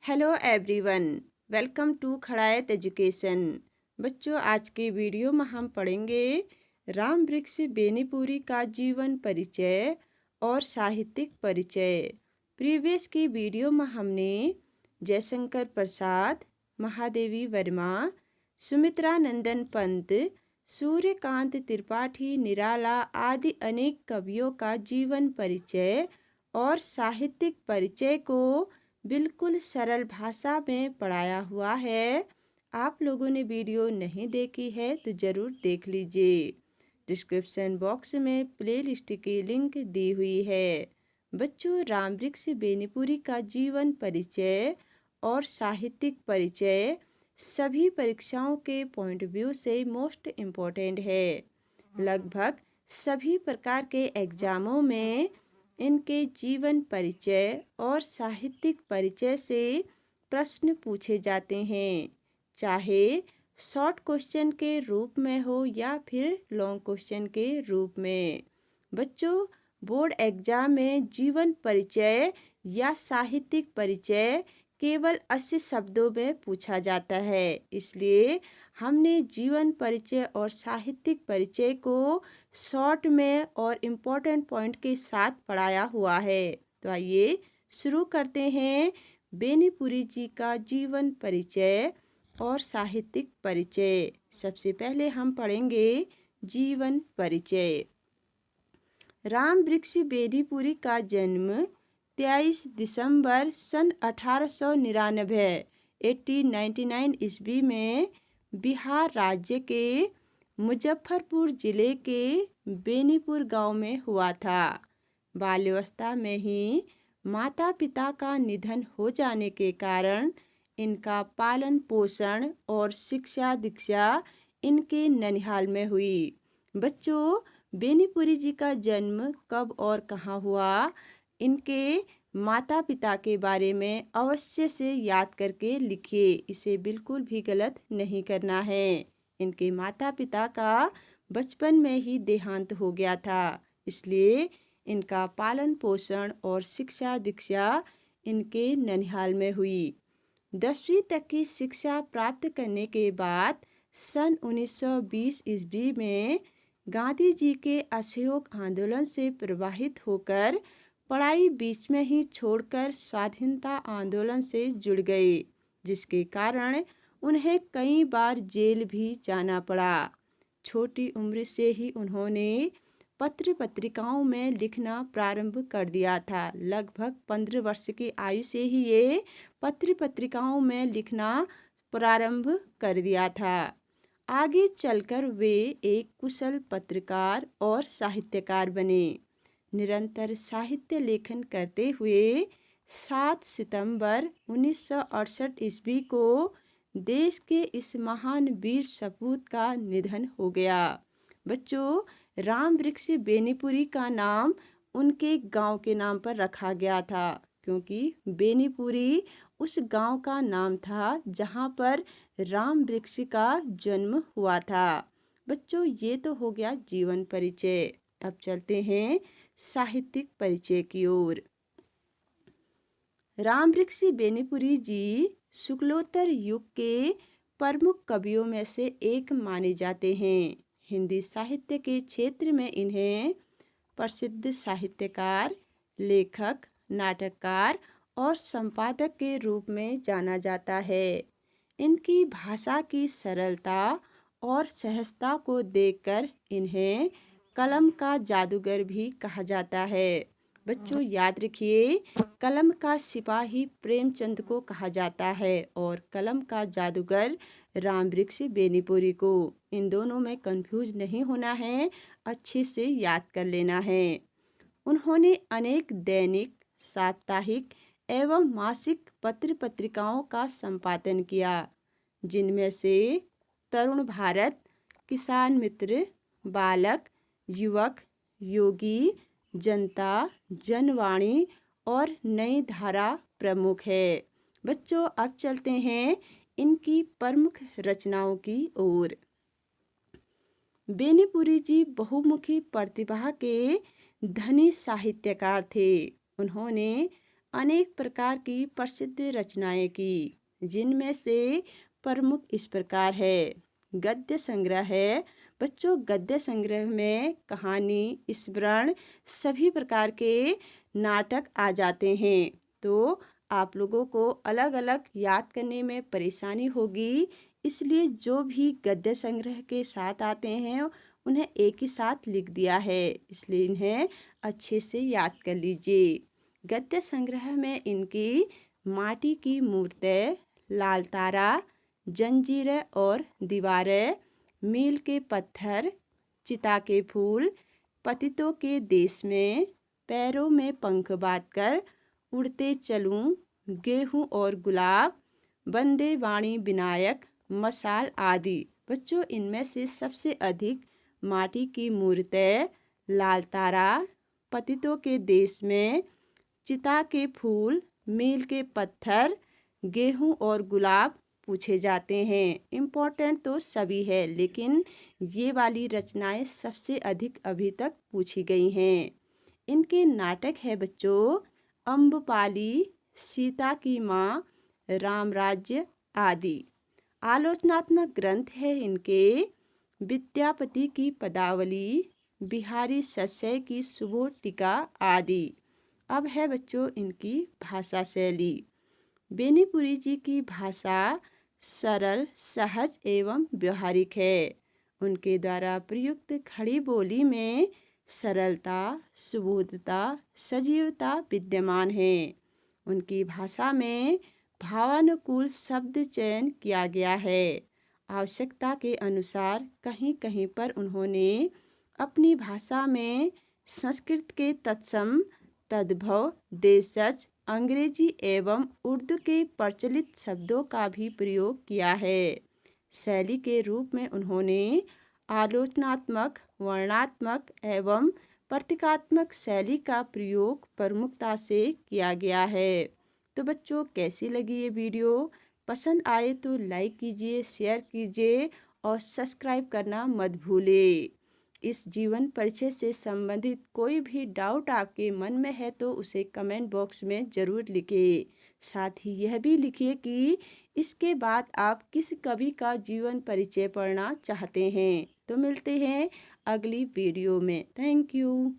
Hello everyone, welcome to Khadayat education. बच्चों, आज के वीडियो में हम पढ़ेंगे राम वृक्ष बेनीपुरी का जीवन परिचय और साहित्यिक परिचय। प्रीवियस की वीडियो में हमने जयशंकर प्रसाद, महादेवी वर्मा, सुमित्रा नंदन पंत, सूर्यकांत त्रिपाठी निराला आदि अनेक कवियों का जीवन परिचय और साहित्यिक परिचय को बिल्कुल सरल भाषा में पढ़ाया हुआ है। आप लोगों ने वीडियो नहीं देखी है तो ज़रूर देख लीजिए। डिस्क्रिप्शन बॉक्स में प्लेलिस्ट की लिंक दी हुई है। बच्चों, राम वृक्ष बेनीपुरी का जीवन परिचय और साहित्यिक परिचय सभी परीक्षाओं के पॉइंट व्यू से मोस्ट इम्पोर्टेंट है। लगभग सभी प्रकार के एग्जामों में इनके जीवन परिचय और साहित्यिक परिचय से प्रश्न पूछे जाते हैं, चाहे शॉर्ट क्वेश्चन के रूप में हो या फिर लॉन्ग क्वेश्चन के रूप में। बच्चों, बोर्ड एग्जाम में जीवन परिचय या साहित्यिक परिचय केवल 80 शब्दों में पूछा जाता है, इसलिए हमने जीवन परिचय और साहित्यिक परिचय को शॉर्ट में और इम्पोर्टेंट पॉइंट के साथ पढ़ाया हुआ है। तो आइए शुरू करते हैं बेनीपुरी जी का जीवन परिचय और साहित्यिक परिचय। सबसे पहले हम पढ़ेंगे जीवन परिचय। राम वृक्ष बेनीपुरी का जन्म 23 दिसंबर सन 1899 1899 ईस्वी में बिहार राज्य के मुजफ्फरपुर जिले के बेनीपुर गांव में हुआ था। बाल्यावस्था में ही माता पिता का निधन हो जाने के कारण इनका पालन पोषण और शिक्षा दीक्षा इनके ननिहाल में हुई। बच्चों, बेनीपुरी जी का जन्म कब और कहाँ हुआ, इनके माता पिता के बारे में अवश्य से याद करके लिखिए। इसे बिल्कुल भी गलत नहीं करना है। इनके माता पिता का बचपन में ही देहांत हो गया था, इसलिए इनका पालन पोषण और शिक्षा दीक्षा इनके ननिहाल में हुई। 10वीं तक की शिक्षा प्राप्त करने के बाद सन 1920 ईस्वी में गांधी जी के असहयोग आंदोलन से प्रभावित होकर पढ़ाई बीच में ही छोड़कर स्वाधीनता आंदोलन से जुड़ गए, जिसके कारण उन्हें कई बार जेल भी जाना पड़ा। छोटी उम्र से ही उन्होंने पत्र पत्रिकाओं में लिखना प्रारंभ कर दिया था। लगभग 15 वर्ष की आयु से ही ये पत्र पत्रिकाओं में लिखना प्रारंभ कर दिया था। आगे चलकर वे एक कुशल पत्रकार और साहित्यकार बने। निरंतर साहित्य लेखन करते हुए 7 सितंबर 1968 ईस्वी को देश के इस महान वीर सपूत का निधन हो गया। बच्चों, राम वृक्ष बेनीपुरी का नाम उनके गांव के नाम पर रखा गया था, क्योंकि बेनीपुरी उस गांव का नाम था जहां पर राम वृक्ष का जन्म हुआ था। बच्चों, ये तो हो गया जीवन परिचय। अब चलते हैं साहित्यिक परिचय की ओर। राम वृक्ष बेनीपुरी जी शुक्लोत्तर युग के प्रमुख कवियों में से एक माने जाते हैं। हिंदी साहित्य के क्षेत्र में इन्हें प्रसिद्ध साहित्यकार, लेखक, नाटककार और संपादक के रूप में जाना जाता है। इनकी भाषा की सरलता और सहजता को देखकर इन्हें कलम का जादूगर भी कहा जाता है। बच्चों, याद रखिए, कलम का सिपाही प्रेमचंद को कहा जाता है और कलम का जादूगर राम वृक्ष बेनीपुरी को। इन दोनों में कंफ्यूज नहीं होना है, अच्छे से याद कर लेना है। उन्होंने अनेक दैनिक, साप्ताहिक एवं मासिक पत्र पत्रिकाओं का संपादन किया, जिनमें से तरुण भारत, किसान मित्र, बालक, युवक, योगी, जनता, जनवाणी और नई धारा प्रमुख है। बच्चों, अब चलते हैं इनकी प्रमुख रचनाओं की ओर। बेनीपुरी जी बहुमुखी प्रतिभा के धनी साहित्यकार थे। उन्होंने अनेक प्रकार की प्रसिद्ध रचनाएं की, जिनमें से प्रमुख इस प्रकार है। गद्य संग्रह है। बच्चों, गद्य संग्रह में कहानी, स्मरण, सभी प्रकार के नाटक आ जाते हैं। तो आप लोगों को अलग अलग याद करने में परेशानी होगी, इसलिए जो भी गद्य संग्रह के साथ आते हैं उन्हें एक ही साथ लिख दिया है, इसलिए इन्हें अच्छे से याद कर लीजिए। गद्य संग्रह में इनकी माटी की मूर्तें, लाल तारा, जंजीरें और दीवारें, मील के पत्थर, चिता के फूल, पतितों के देश में, पैरों में पंख बांधकर उड़ते चलूं, गेहूं और गुलाब, बंदे वाणी विनायक, मसाल आदि। बच्चों, इनमें से सबसे अधिक माटी की मूर्तें, लाल तारा, पतितों के देश में, चिता के फूल, मील के पत्थर, गेहूं और गुलाब पूछे जाते हैं। इम्पोर्टेंट तो सभी है, लेकिन ये वाली रचनाएं सबसे अधिक अभी तक पूछी गई हैं। इनके नाटक है बच्चों, अम्बपाली, सीता की माँ, रामराज्य आदि। आलोचनात्मक ग्रंथ है इनके, विद्यापति की पदावली, बिहारी सस्सै की सुबोध टीका आदि। अब है बच्चों इनकी भाषा शैली। बेनीपुरी जी की भाषा सरल, सहज एवं व्यवहारिक है। उनके द्वारा प्रयुक्त खड़ी बोली में सरलता, सुबोधता, सजीवता विद्यमान है। उनकी भाषा में भावानुकूल शब्द चयन किया गया है। आवश्यकता के अनुसार कहीं कहीं पर उन्होंने अपनी भाषा में संस्कृत के तत्सम, तद्भव, देशज, अंग्रेजी एवं उर्दू के प्रचलित शब्दों का भी प्रयोग किया है। शैली के रूप में उन्होंने आलोचनात्मक, वर्णनात्मक एवं प्रतीकात्मक शैली का प्रयोग प्रमुखता से किया गया है। तो बच्चों, कैसी लगी ये वीडियो? पसंद आए तो लाइक कीजिए, शेयर कीजिए और सब्सक्राइब करना मत भूलिए। इस जीवन परिचय से संबंधित कोई भी डाउट आपके मन में है तो उसे कमेंट बॉक्स में ज़रूर लिखिए। साथ ही यह भी लिखिए कि इसके बाद आप किस कवि का जीवन परिचय पढ़ना चाहते हैं। तो मिलते हैं अगली वीडियो में। Thank you.